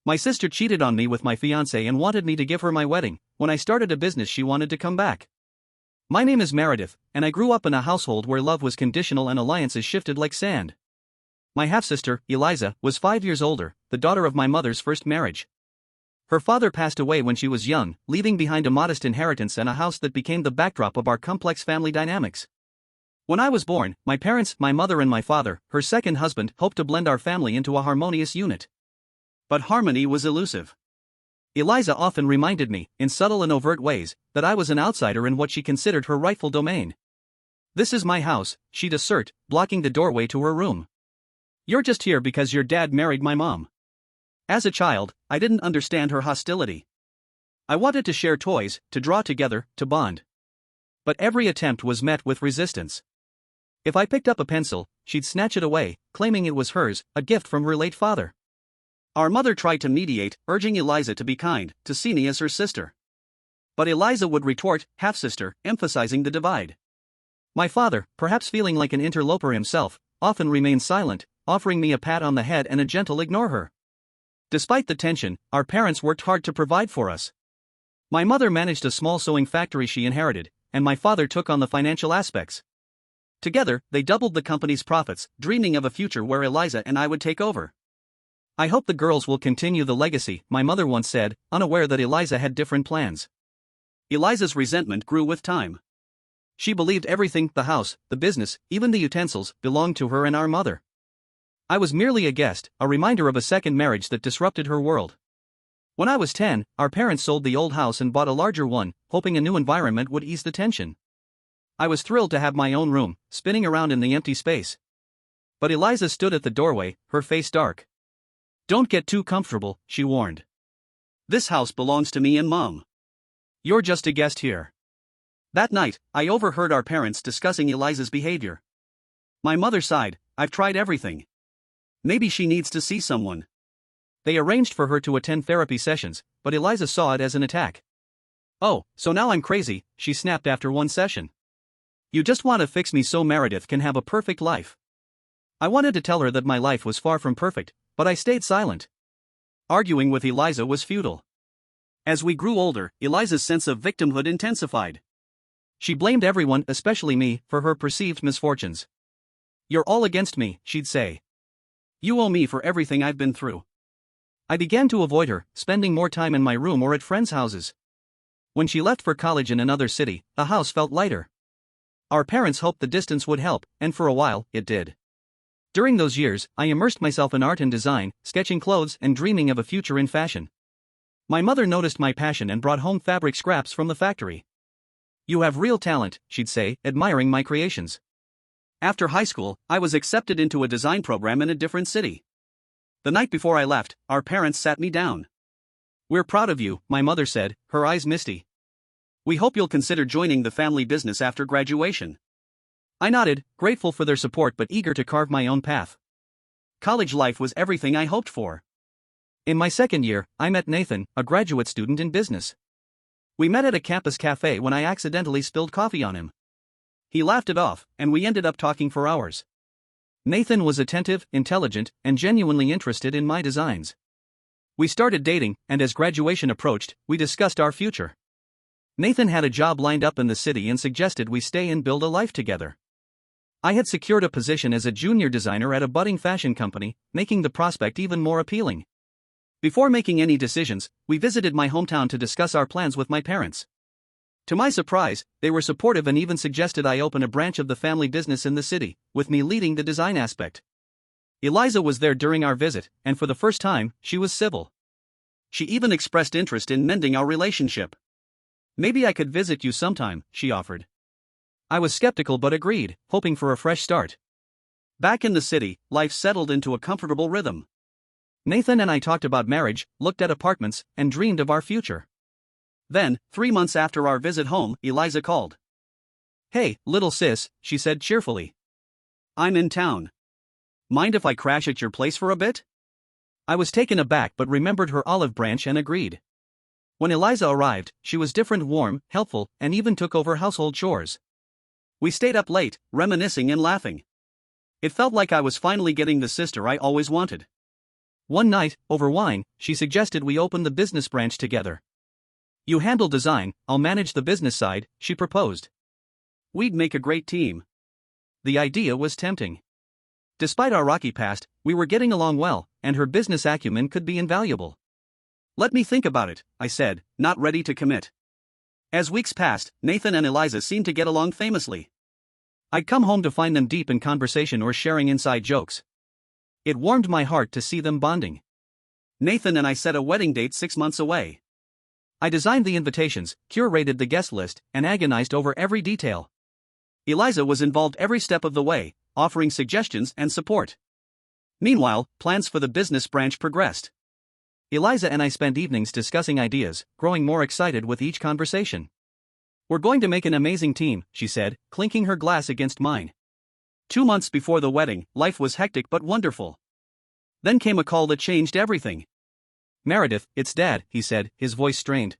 My sister cheated on me with my fiancé and wanted me to give her my wedding. When I started a business, she wanted to come back. My name is Meredith, and I grew up in a household where love was conditional and alliances shifted like sand. My half-sister, Eliza, was 5 years older, the daughter of my mother's first marriage. Her father passed away when she was young, leaving behind a modest inheritance and a house that became the backdrop of our complex family dynamics. When I was born, my parents, my mother and my father, her second husband, hoped to blend our family into a harmonious unit. But harmony was elusive. Eliza often reminded me, in subtle and overt ways, that I was an outsider in what she considered her rightful domain. "This is my house," she'd assert, blocking the doorway to her room. "You're just here because your dad married my mom." As a child, I didn't understand her hostility. I wanted to share toys, to draw together, to bond. But every attempt was met with resistance. If I picked up a pencil, she'd snatch it away, claiming it was hers, a gift from her late father. Our mother tried to mediate, urging Eliza to be kind, to see me as her sister. But Eliza would retort, half-sister, emphasizing the divide. My father, perhaps feeling like an interloper himself, often remained silent, offering me a pat on the head and a gentle ignore her. Despite the tension, our parents worked hard to provide for us. My mother managed a small sewing factory she inherited, and my father took on the financial aspects. Together, they doubled the company's profits, dreaming of a future where Eliza and I would take over. "I hope the girls will continue the legacy," my mother once said, unaware that Eliza had different plans. Eliza's resentment grew with time. She believed everything, the house, the business, even the utensils, belonged to her and our mother. I was merely a guest, a reminder of a second marriage that disrupted her world. When I was 10, our parents sold the old house and bought a larger one, hoping a new environment would ease the tension. I was thrilled to have my own room, spinning around in the empty space. But Eliza stood at the doorway, her face dark. "Don't get too comfortable," she warned. "This house belongs to me and Mom. You're just a guest here." That night, I overheard our parents discussing Eliza's behavior. My mother sighed, "I've tried everything. Maybe she needs to see someone." They arranged for her to attend therapy sessions, but Eliza saw it as an attack. "Oh, so now I'm crazy," she snapped after one session. "You just want to fix me so Meredith can have a perfect life." I wanted to tell her that my life was far from perfect, but I stayed silent. Arguing with Eliza was futile. As we grew older, Eliza's sense of victimhood intensified. She blamed everyone, especially me, for her perceived misfortunes. "You're all against me," she'd say. "You owe me for everything I've been through." I began to avoid her, spending more time in my room or at friends' houses. When she left for college in another city, the house felt lighter. Our parents hoped the distance would help, and for a while, it did. During those years, I immersed myself in art and design, sketching clothes and dreaming of a future in fashion. My mother noticed my passion and brought home fabric scraps from the factory. "You have real talent," she'd say, admiring my creations. After high school, I was accepted into a design program in a different city. The night before I left, our parents sat me down. "We're proud of you," my mother said, her eyes misty. "We hope you'll consider joining the family business after graduation." I nodded, grateful for their support but eager to carve my own path. College life was everything I hoped for. In my second year, I met Nathan, a graduate student in business. We met at a campus cafe when I accidentally spilled coffee on him. He laughed it off, and we ended up talking for hours. Nathan was attentive, intelligent, and genuinely interested in my designs. We started dating, and as graduation approached, we discussed our future. Nathan had a job lined up in the city and suggested we stay and build a life together. I had secured a position as a junior designer at a budding fashion company, making the prospect even more appealing. Before making any decisions, we visited my hometown to discuss our plans with my parents. To my surprise, they were supportive and even suggested I open a branch of the family business in the city, with me leading the design aspect. Eliza was there during our visit, and for the first time, she was civil. She even expressed interest in mending our relationship. "Maybe I could visit you sometime," she offered. I was skeptical but agreed, hoping for a fresh start. Back in the city, life settled into a comfortable rhythm. Nathan and I talked about marriage, looked at apartments, and dreamed of our future. Then, 3 months after our visit home, Eliza called. "Hey, little sis," she said cheerfully. "I'm in town. Mind if I crash at your place for a bit?" I was taken aback but remembered her olive branch and agreed. When Eliza arrived, she was different, warm, helpful, and even took over household chores. We stayed up late, reminiscing and laughing. It felt like I was finally getting the sister I always wanted. One night, over wine, she suggested we open the business branch together. You handle design, I'll manage the business side, she proposed. We'd make a great team. The idea was tempting. Despite our rocky past, we were getting along well, and her business acumen could be invaluable. Let me think about it, I said, not ready to commit. As weeks passed, Nathan and Eliza seemed to get along famously. I'd come home to find them deep in conversation or sharing inside jokes. It warmed my heart to see them bonding. Nathan and I set a wedding date 6 months away. I designed the invitations, curated the guest list, and agonized over every detail. Eliza was involved every step of the way, offering suggestions and support. Meanwhile, plans for the business branch progressed. Eliza and I spent evenings discussing ideas, growing more excited with each conversation. We're going to make an amazing team, she said, clinking her glass against mine. 2 months before the wedding, life was hectic but wonderful. Then came a call that changed everything. Meredith, it's Dad, he said, his voice strained.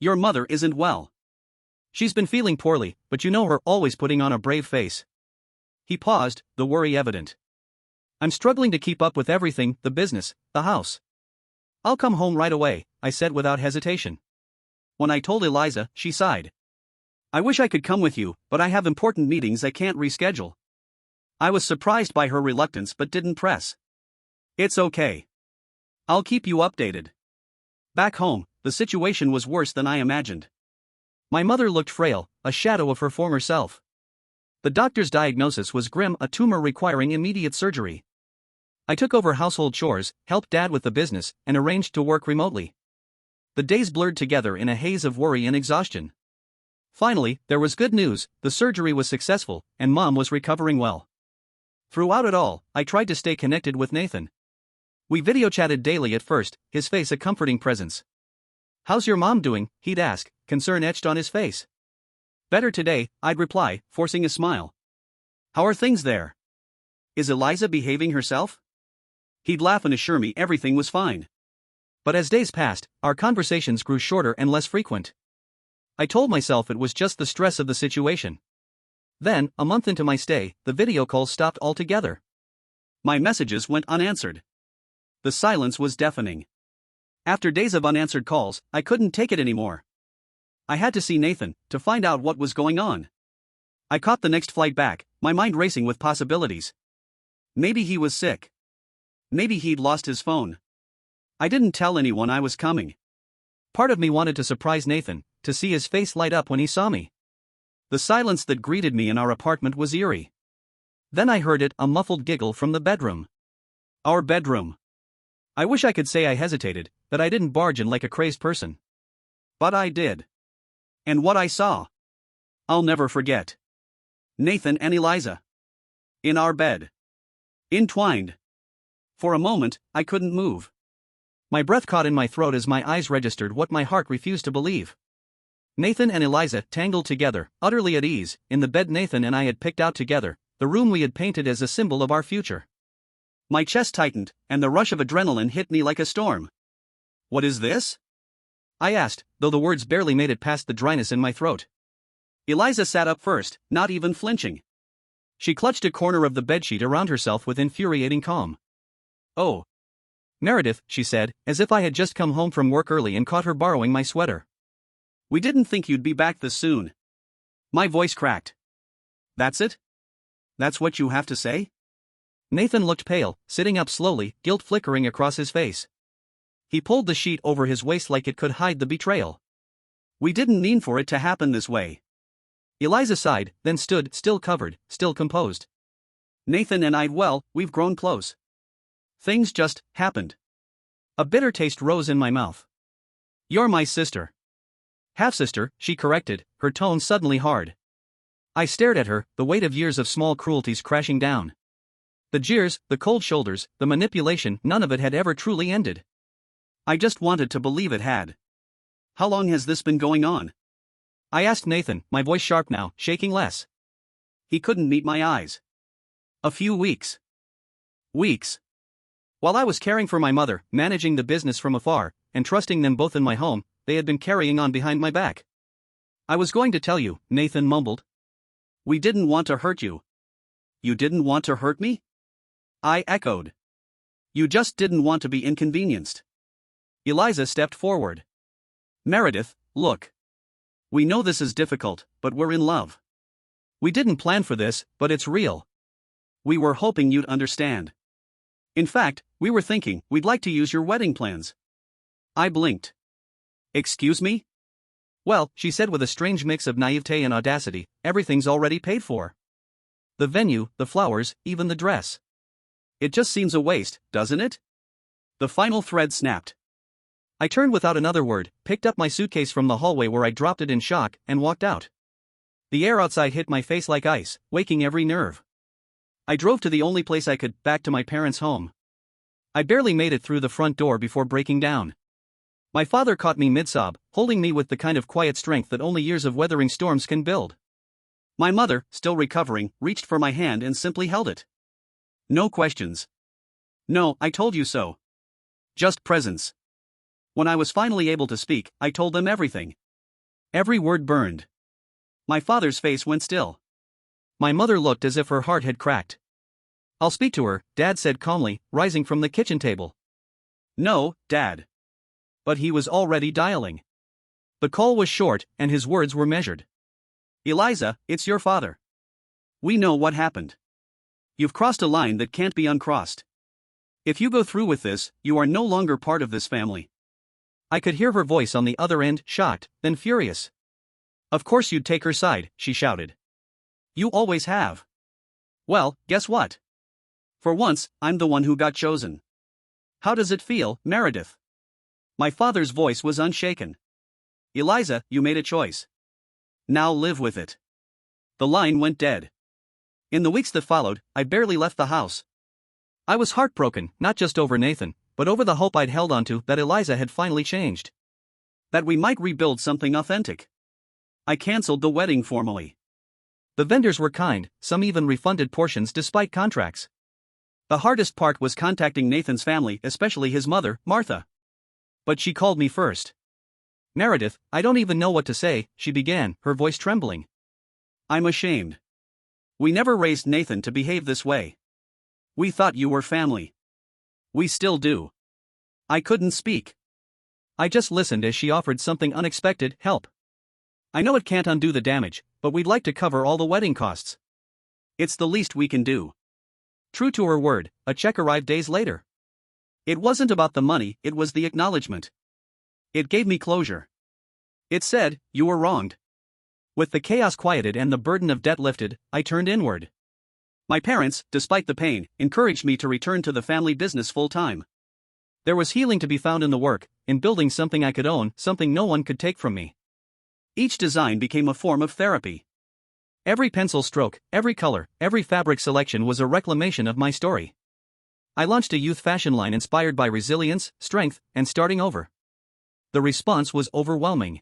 Your mother isn't well. She's been feeling poorly, but you know her, always putting on a brave face. He paused, the worry evident. I'm struggling to keep up with everything, the business, the house. I'll come home right away, I said without hesitation. When I told Eliza, she sighed. I wish I could come with you, but I have important meetings I can't reschedule. I was surprised by her reluctance but didn't press. It's okay. I'll keep you updated. Back home, the situation was worse than I imagined. My mother looked frail, a shadow of her former self. The doctor's diagnosis was grim, a tumor requiring immediate surgery. I took over household chores, helped Dad with the business, and arranged to work remotely. The days blurred together in a haze of worry and exhaustion. Finally, there was good news, the surgery was successful, and Mom was recovering well. Throughout it all, I tried to stay connected with Nathan. We video chatted daily at first, his face a comforting presence. How's your mom doing, he'd ask, concern etched on his face. Better today, I'd reply, forcing a smile. How are things there? Is Eliza behaving herself? He'd laugh and assure me everything was fine. But as days passed, our conversations grew shorter and less frequent. I told myself it was just the stress of the situation. Then, a month into my stay, the video calls stopped altogether. My messages went unanswered. The silence was deafening. After days of unanswered calls, I couldn't take it anymore. I had to see Nathan, to find out what was going on. I caught the next flight back, my mind racing with possibilities. Maybe he was sick. Maybe he'd lost his phone. I didn't tell anyone I was coming. Part of me wanted to surprise Nathan, to see his face light up when he saw me. The silence that greeted me in our apartment was eerie. Then I heard it, a muffled giggle from the bedroom. Our bedroom. I wish I could say I hesitated, that I didn't barge in like a crazed person. But I did. And what I saw, I'll never forget. Nathan and Eliza. In our bed. Entwined. For a moment, I couldn't move. My breath caught in my throat as my eyes registered what my heart refused to believe. Nathan and Eliza, tangled together, utterly at ease, in the bed Nathan and I had picked out together, the room we had painted as a symbol of our future. My chest tightened, and the rush of adrenaline hit me like a storm. What is this? I asked, though the words barely made it past the dryness in my throat. Eliza sat up first, not even flinching. She clutched a corner of the bedsheet around herself with infuriating calm. Oh. Meredith, she said, as if I had just come home from work early and caught her borrowing my sweater. We didn't think you'd be back this soon. My voice cracked. That's it? That's what you have to say? Nathan looked pale, sitting up slowly, guilt flickering across his face. He pulled the sheet over his waist like it could hide the betrayal. We didn't mean for it to happen this way. Eliza sighed, then stood, still covered, still composed. Nathan and we've grown close. Things just happened. A bitter taste rose in my mouth. You're my sister. Half-sister, she corrected, her tone suddenly hard. I stared at her, the weight of years of small cruelties crashing down. The jeers, the cold shoulders, the manipulation, none of it had ever truly ended. I just wanted to believe it had. How long has this been going on? I asked Nathan, my voice sharp now, shaking less. He couldn't meet my eyes. A few weeks. Weeks. While I was caring for my mother, managing the business from afar, and trusting them both in my home, they had been carrying on behind my back. I was going to tell you, Nathan mumbled. We didn't want to hurt you. You didn't want to hurt me? I echoed. You just didn't want to be inconvenienced. Eliza stepped forward. Meredith, look. We know this is difficult, but we're in love. We didn't plan for this, but it's real. We were hoping you'd understand. In fact, we were thinking we'd like to use your wedding plans. I blinked. Excuse me? Well, she said with a strange mix of naivete and audacity, everything's already paid for. The venue, the flowers, even the dress. It just seems a waste, doesn't it? The final thread snapped. I turned without another word, picked up my suitcase from the hallway where I dropped it in shock, and walked out. The air outside hit my face like ice, waking every nerve. I drove to the only place I could, back to my parents' home. I barely made it through the front door before breaking down. My father caught me mid-sob, holding me with the kind of quiet strength that only years of weathering storms can build. My mother, still recovering, reached for my hand and simply held it. No questions. No, I told you so. Just presence. When I was finally able to speak, I told them everything. Every word burned. My father's face went still. My mother looked as if her heart had cracked. I'll speak to her, Dad said calmly, rising from the kitchen table. No, Dad. But he was already dialing. The call was short, and his words were measured. Eliza, it's your father. We know what happened. You've crossed a line that can't be uncrossed. If you go through with this, you are no longer part of this family. I could hear her voice on the other end, shocked, then furious. Of course you'd take her side, she shouted. You always have. Well, guess what? For once, I'm the one who got chosen. How does it feel, Meredith? My father's voice was unshaken. Eliza, you made a choice. Now live with it. The line went dead. In the weeks that followed, I barely left the house. I was heartbroken, not just over Nathan, but over the hope I'd held onto that Eliza had finally changed. That we might rebuild something authentic. I canceled the wedding formally. The vendors were kind, some even refunded portions despite contracts. The hardest part was contacting Nathan's family, especially his mother, Martha. But she called me first. Meredith, I don't even know what to say, she began, her voice trembling. I'm ashamed. We never raised Nathan to behave this way. We thought you were family. We still do. I couldn't speak. I just listened as she offered something unexpected, help. I know it can't undo the damage, but we'd like to cover all the wedding costs. It's the least we can do. True to her word, a check arrived days later. It wasn't about the money, it was the acknowledgement. It gave me closure. It said, you were wronged. With the chaos quieted and the burden of debt lifted, I turned inward. My parents, despite the pain, encouraged me to return to the family business full-time. There was healing to be found in the work, in building something I could own, something no one could take from me. Each design became a form of therapy. Every pencil stroke, every color, every fabric selection was a reclamation of my story. I launched a youth fashion line inspired by resilience, strength, and starting over. The response was overwhelming.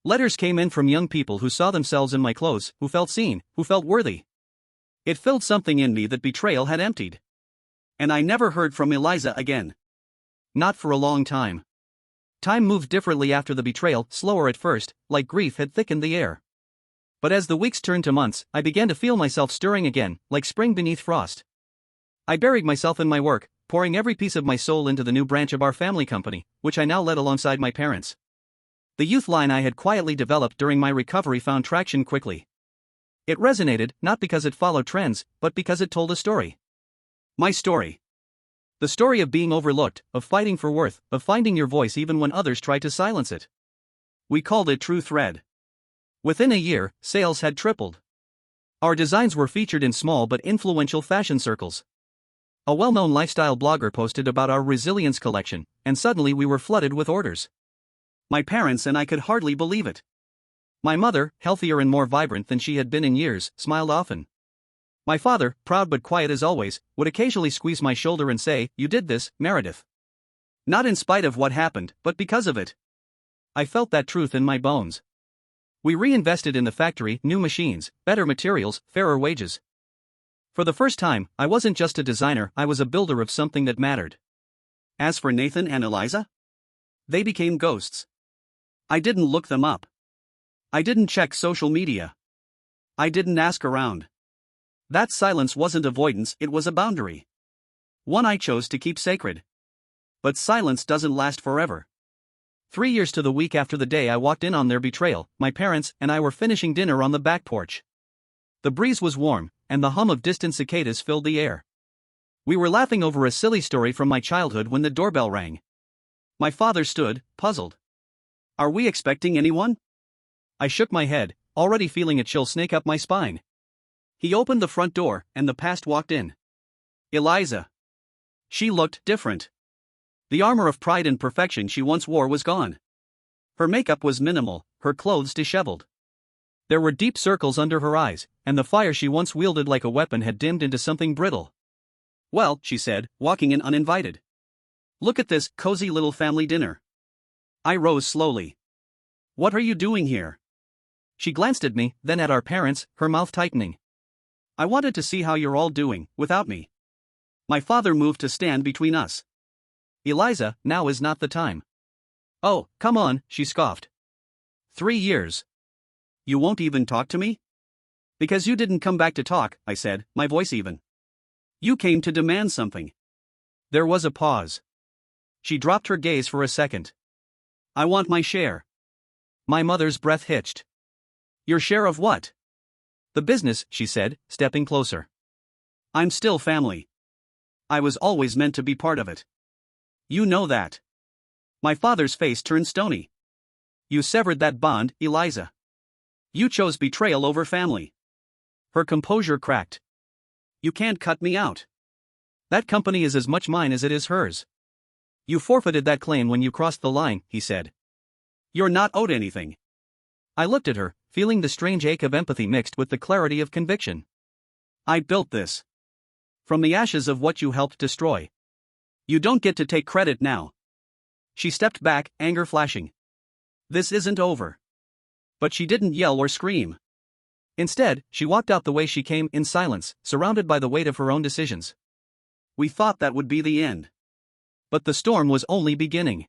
Letters came in from young people who saw themselves in my clothes, who felt seen, who felt worthy. It filled something in me that betrayal had emptied. And I never heard from Eliza again. Not for a long time. Time moved differently after the betrayal, slower at first, like grief had thickened the air. But as the weeks turned to months, I began to feel myself stirring again, like spring beneath frost. I buried myself in my work, pouring every piece of my soul into the new branch of our family company, which I now led alongside my parents. The youth line I had quietly developed during my recovery found traction quickly. It resonated, not because it followed trends, but because it told a story. My story. The story of being overlooked, of fighting for worth, of finding your voice even when others tried to silence it. We called it True Thread. Within a year, sales had tripled. Our designs were featured in small but influential fashion circles. A well-known lifestyle blogger posted about our resilience collection, and suddenly we were flooded with orders. My parents and I could hardly believe it. My mother, healthier and more vibrant than she had been in years, smiled often. My father, proud but quiet as always, would occasionally squeeze my shoulder and say, "You did this, Meredith." Not in spite of what happened, but because of it. I felt that truth in my bones. We reinvested in the factory, new machines, better materials, fairer wages. For the first time, I wasn't just a designer, I was a builder of something that mattered. As for Nathan and Eliza, they became ghosts. I didn't look them up. I didn't check social media. I didn't ask around. That silence wasn't avoidance, it was a boundary. one I chose to keep sacred. But silence doesn't last forever. 3 years to the week after the day I walked in on their betrayal, my parents and I were finishing dinner on the back porch. The breeze was warm, and the hum of distant cicadas filled the air. We were laughing over a silly story from my childhood when the doorbell rang. My father stood, puzzled. "Are we expecting anyone?" I shook my head, already feeling a chill snake up my spine. He opened the front door, and the past walked in. Eliza. She looked different. The armor of pride and perfection she once wore was gone. Her makeup was minimal, her clothes disheveled. There were deep circles under her eyes, and the fire she once wielded like a weapon had dimmed into something brittle. "Well," she said, walking in uninvited. "Look at this cozy little family dinner." I rose slowly. "What are you doing here?" She glanced at me, then at our parents, her mouth tightening. "I wanted to see how you're all doing, without me." My father moved to stand between us. "Eliza, now is not the time." "Oh, come on," she scoffed. 3 years. You won't even talk to me? "Because you didn't come back to talk," I said, my voice even. "You came to demand something." There was a pause. She dropped her gaze for a second. "I want my share." My mother's breath hitched. "Your share of what?" "The business," she said, stepping closer. "I'm still family. I was always meant to be part of it. You know that." My father's face turned stony. "You severed that bond, Eliza. You chose betrayal over family." Her composure cracked. "You can't cut me out. That company is as much mine as it is hers." "You forfeited that claim when you crossed the line," he said. "You're not owed anything." I looked at her, feeling the strange ache of empathy mixed with the clarity of conviction. "I built this. From the ashes of what you helped destroy. You don't get to take credit now." She stepped back, anger flashing. "This isn't over." But she didn't yell or scream. Instead, she walked out the way she came, in silence, surrounded by the weight of her own decisions. We thought that would be the end. But the storm was only beginning.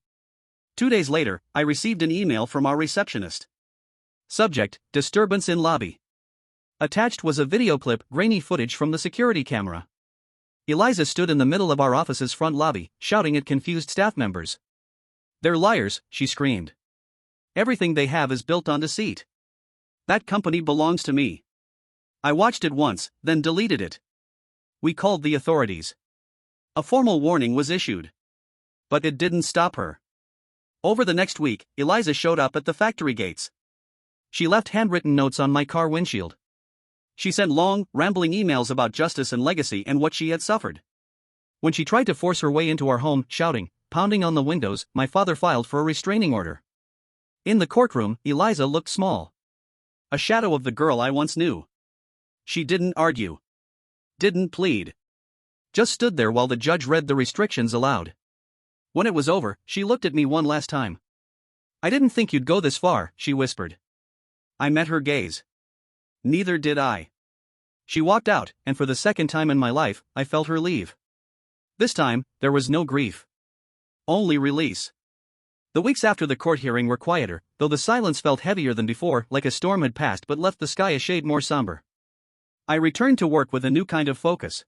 2 days later, I received an email from our receptionist. Subject: disturbance in lobby. Attached was a video clip, grainy footage from the security camera. Eliza stood in the middle of our office's front lobby, shouting at confused staff members. "They're liars," she screamed. "Everything they have is built on deceit. That company belongs to me." I watched it once, then deleted it. We called the authorities. A formal warning was issued. But it didn't stop her. Over the next week, Eliza showed up at the factory gates. She left handwritten notes on my car windshield. She sent long, rambling emails about justice and legacy and what she had suffered. When she tried to force her way into our home, shouting, pounding on the windows, my father filed for a restraining order. In the courtroom, Eliza looked small. A shadow of the girl I once knew. She didn't argue. Didn't plead. Just stood there while the judge read the restrictions aloud. When it was over, she looked at me one last time. "I didn't think you'd go this far," she whispered. I met her gaze. Neither did I. She walked out, and for the second time in my life, I felt her leave. This time, there was no grief. Only release. The weeks after the court hearing were quieter, though the silence felt heavier than before, like a storm had passed but left the sky a shade more somber. I returned to work with a new kind of focus.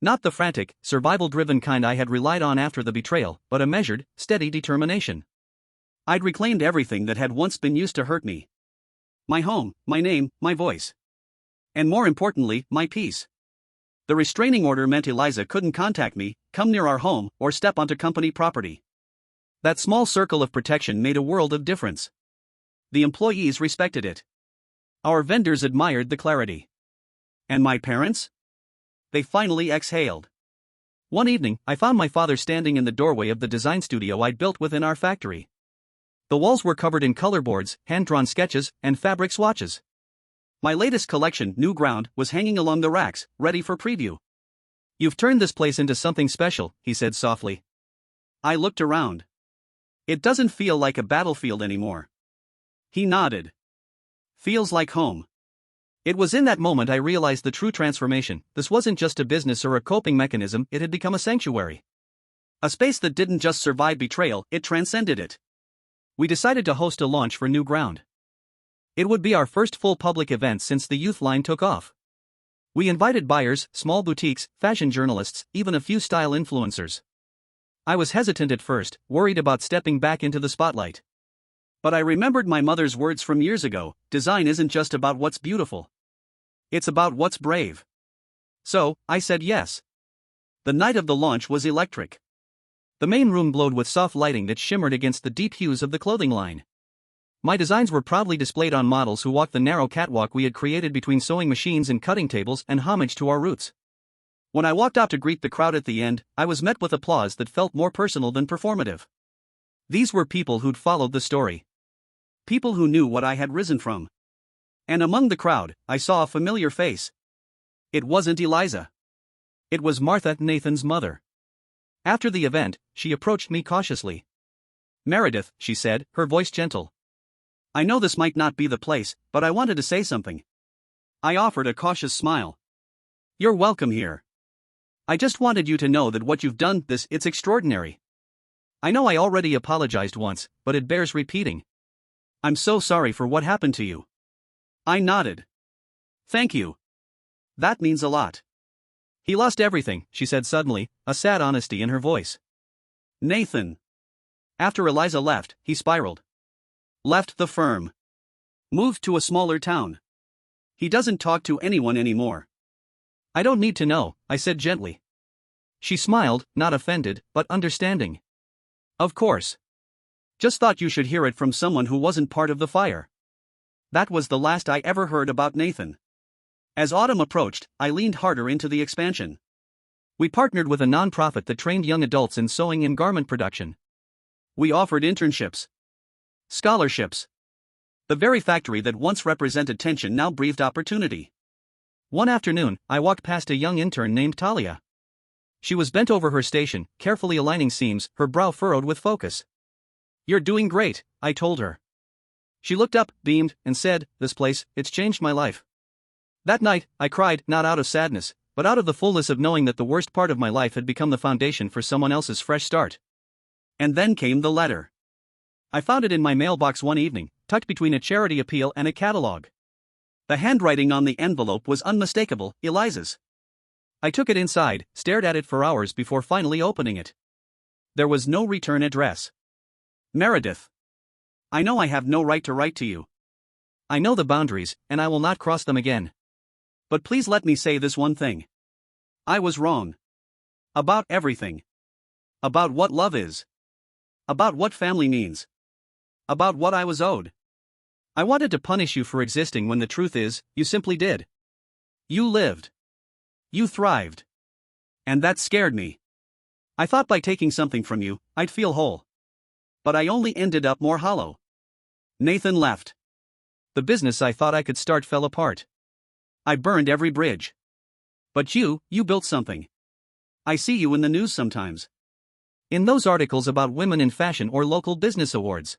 Not the frantic, survival-driven kind I had relied on after the betrayal, but a measured, steady determination. I'd reclaimed everything that had once been used to hurt me. My home, my name, my voice. And more importantly, my peace. The restraining order meant Eliza couldn't contact me, come near our home, or step onto company property. That small circle of protection made a world of difference. The employees respected it. Our vendors admired the clarity. And my parents? They finally exhaled. One evening, I found my father standing in the doorway of the design studio I'd built within our factory. The walls were covered in color boards, hand-drawn sketches, and fabric swatches. My latest collection, New Ground, was hanging along the racks, ready for preview. "You've turned this place into something special," he said softly. I looked around. "It doesn't feel like a battlefield anymore." He nodded. "Feels like home." It was in that moment I realized the true transformation. This wasn't just a business or a coping mechanism, it had become a sanctuary. A space that didn't just survive betrayal, it transcended it. We decided to host a launch for New Ground. It would be our first full public event since the youth line took off. We invited buyers, small boutiques, fashion journalists, even a few style influencers. I was hesitant at first, worried about stepping back into the spotlight. But I remembered my mother's words from years ago: design isn't just about what's beautiful. It's about what's brave. So, I said yes. The night of the launch was electric. The main room glowed with soft lighting that shimmered against the deep hues of the clothing line. My designs were proudly displayed on models who walked the narrow catwalk we had created between sewing machines and cutting tables, in homage to our roots. When I walked out to greet the crowd at the end, I was met with applause that felt more personal than performative. These were people who'd followed the story. People who knew what I had risen from. And among the crowd, I saw a familiar face. It wasn't Eliza. It was Martha, Nathan's mother. After the event, she approached me cautiously. "Meredith," she said, her voice gentle. "I know this might not be the place, but I wanted to say something." I offered a cautious smile. "You're welcome here. I just wanted you to know that what you've done, it's extraordinary." I know I already apologized once, but it bears repeating. "I'm so sorry for what happened to you." I nodded. "Thank you. That means a lot." "He lost everything," she said suddenly, a sad honesty in her voice. "Nathan. After Eliza left, he spiraled. Left the firm. Moved to a smaller town. He doesn't talk to anyone anymore." "I don't need to know," I said gently. She smiled, not offended, but understanding. "Of course. Just thought you should hear it from someone who wasn't part of the fire." That was the last I ever heard about Nathan. As autumn approached, I leaned harder into the expansion. We partnered with a nonprofit that trained young adults in sewing and garment production. We offered internships. Scholarships. The very factory that once represented tension now breathed opportunity. One afternoon, I walked past a young intern named Talia. She was bent over her station, carefully aligning seams, her brow furrowed with focus. "You're doing great," I told her. She looked up, beamed, and said, "This place, it's changed my life." That night, I cried, not out of sadness, but out of the fullness of knowing that the worst part of my life had become the foundation for someone else's fresh start. And then came the letter. I found it in my mailbox one evening, tucked between a charity appeal and a catalog. The handwriting on the envelope was unmistakable, Eliza's. I took it inside, stared at it for hours before finally opening it. There was no return address. "Meredith. I know I have no right to write to you. I know the boundaries, and I will not cross them again. But please let me say this one thing. I was wrong. About everything. About what love is. About what family means. About what I was owed. I wanted to punish you for existing when the truth is, you simply did. You lived. You thrived. And that scared me. I thought by taking something from you, I'd feel whole. But I only ended up more hollow." Nathan left. The business I thought I could start fell apart. I burned every bridge. But you built something. I see you in the news sometimes. In those articles about women in fashion or local business awards.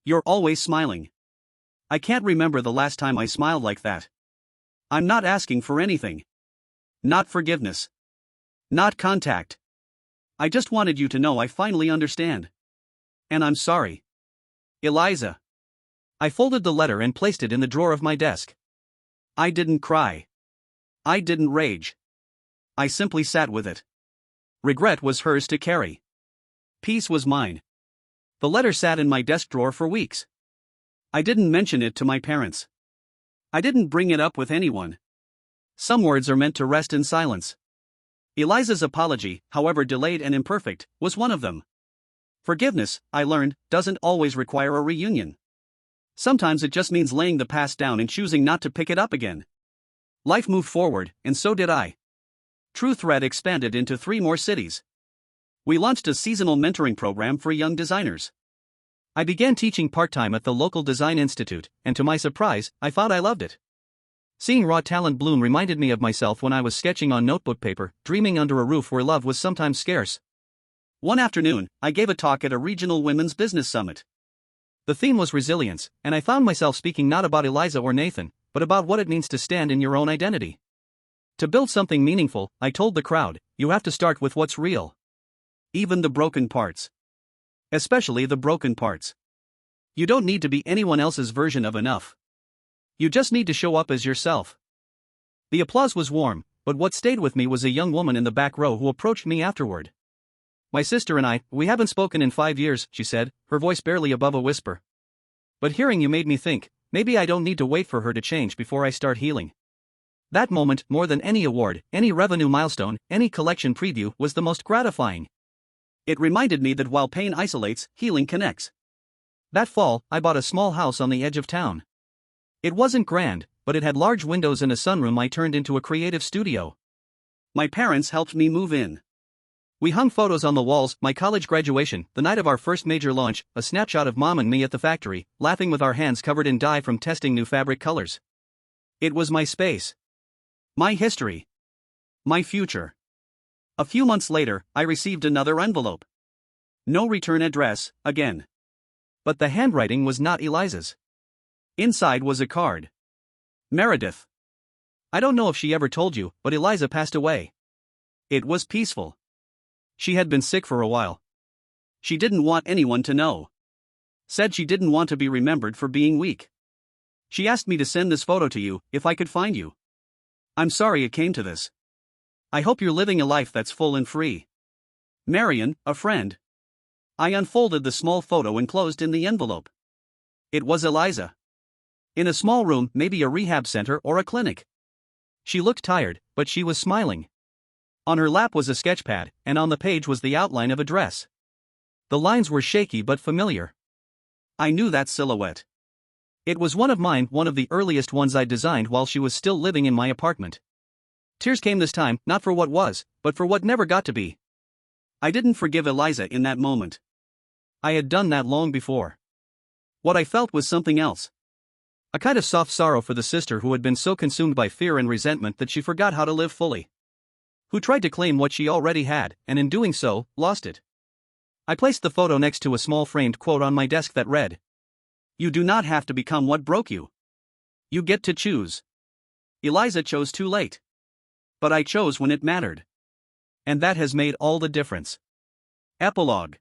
You're always smiling. I can't remember the last time I smiled like that. I'm not asking for anything. Not forgiveness. Not contact. I just wanted you to know I finally understand. And I'm sorry. Eliza. I folded the letter and placed it in the drawer of my desk. I didn't cry. I didn't rage. I simply sat with it. Regret was hers to carry. Peace was mine. The letter sat in my desk drawer for weeks. I didn't mention it to my parents. I didn't bring it up with anyone. Some words are meant to rest in silence. Eliza's apology, however delayed and imperfect, was one of them. Forgiveness, I learned, doesn't always require a reunion. Sometimes it just means laying the past down and choosing not to pick it up again. Life moved forward, and so did I. True Thread expanded into 3 more cities. We launched a seasonal mentoring program for young designers. I began teaching part-time at the local design institute, and to my surprise, I found I loved it. Seeing raw talent bloom reminded me of myself when I was sketching on notebook paper, dreaming under a roof where love was sometimes scarce. One afternoon, I gave a talk at a regional women's business summit. The theme was resilience, and I found myself speaking not about Eliza or Nathan, but about what it means to stand in your own identity. To build something meaningful, I told the crowd, you have to start with what's real. Even the broken parts. Especially the broken parts. You don't need to be anyone else's version of enough. You just need to show up as yourself. The applause was warm, but what stayed with me was a young woman in the back row who approached me afterward. "My sister and we haven't spoken in 5 years," she said, her voice barely above a whisper. "But hearing you made me think, maybe I don't need to wait for her to change before I start healing." That moment, more than any award, any revenue milestone, any collection preview, was the most gratifying. It reminded me that while pain isolates, healing connects. That fall, I bought a small house on the edge of town. It wasn't grand, but it had large windows and a sunroom I turned into a creative studio. My parents helped me move in. We hung photos on the walls, my college graduation, the night of our first major launch, a snapshot of Mom and me at the factory, laughing with our hands covered in dye from testing new fabric colors. It was my space. My history. My future. A few months later, I received another envelope. No return address, again. But the handwriting was not Eliza's. Inside was a card. Meredith. I don't know if she ever told you, but Eliza passed away. It was peaceful. She had been sick for a while. She didn't want anyone to know. Said she didn't want to be remembered for being weak. She asked me to send this photo to you, if I could find you. I'm sorry it came to this. I hope you're living a life that's full and free. Marion, a friend. I unfolded the small photo enclosed in the envelope. It was Eliza. In a small room, maybe a rehab center or a clinic. She looked tired, but she was smiling. On her lap was a sketchpad, and on the page was the outline of a dress. The lines were shaky but familiar. I knew that silhouette. It was one of mine, one of the earliest ones I designed while she was still living in my apartment. Tears came this time, not for what was, but for what never got to be. I didn't forgive Eliza in that moment. I had done that long before. What I felt was something else. A kind of soft sorrow for the sister who had been so consumed by fear and resentment that she forgot how to live fully. Who tried to claim what she already had, and in doing so, lost it. I placed the photo next to a small framed quote on my desk that read, "You do not have to become what broke you. You get to choose." Eliza chose too late. But I chose when it mattered. And that has made all the difference. Epilogue.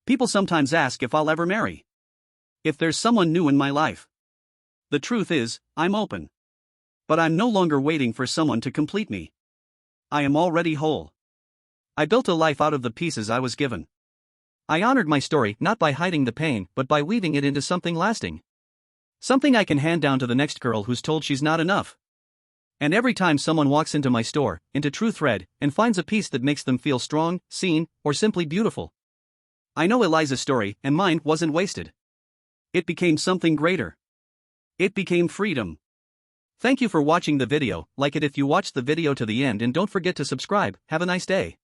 People sometimes ask if I'll ever marry. If there's someone new in my life. The truth is, I'm open. But I'm no longer waiting for someone to complete me. I am already whole. I built a life out of the pieces I was given. I honored my story not by hiding the pain but by weaving it into something lasting. Something I can hand down to the next girl who's told she's not enough. And every time someone walks into my store, into True Thread, and finds a piece that makes them feel strong, seen, or simply beautiful, I know Eliza's story and mine wasn't wasted. It became something greater. It became freedom. Thank you for watching the video. Like it if you watched the video to the end and don't forget to subscribe. Have a nice day.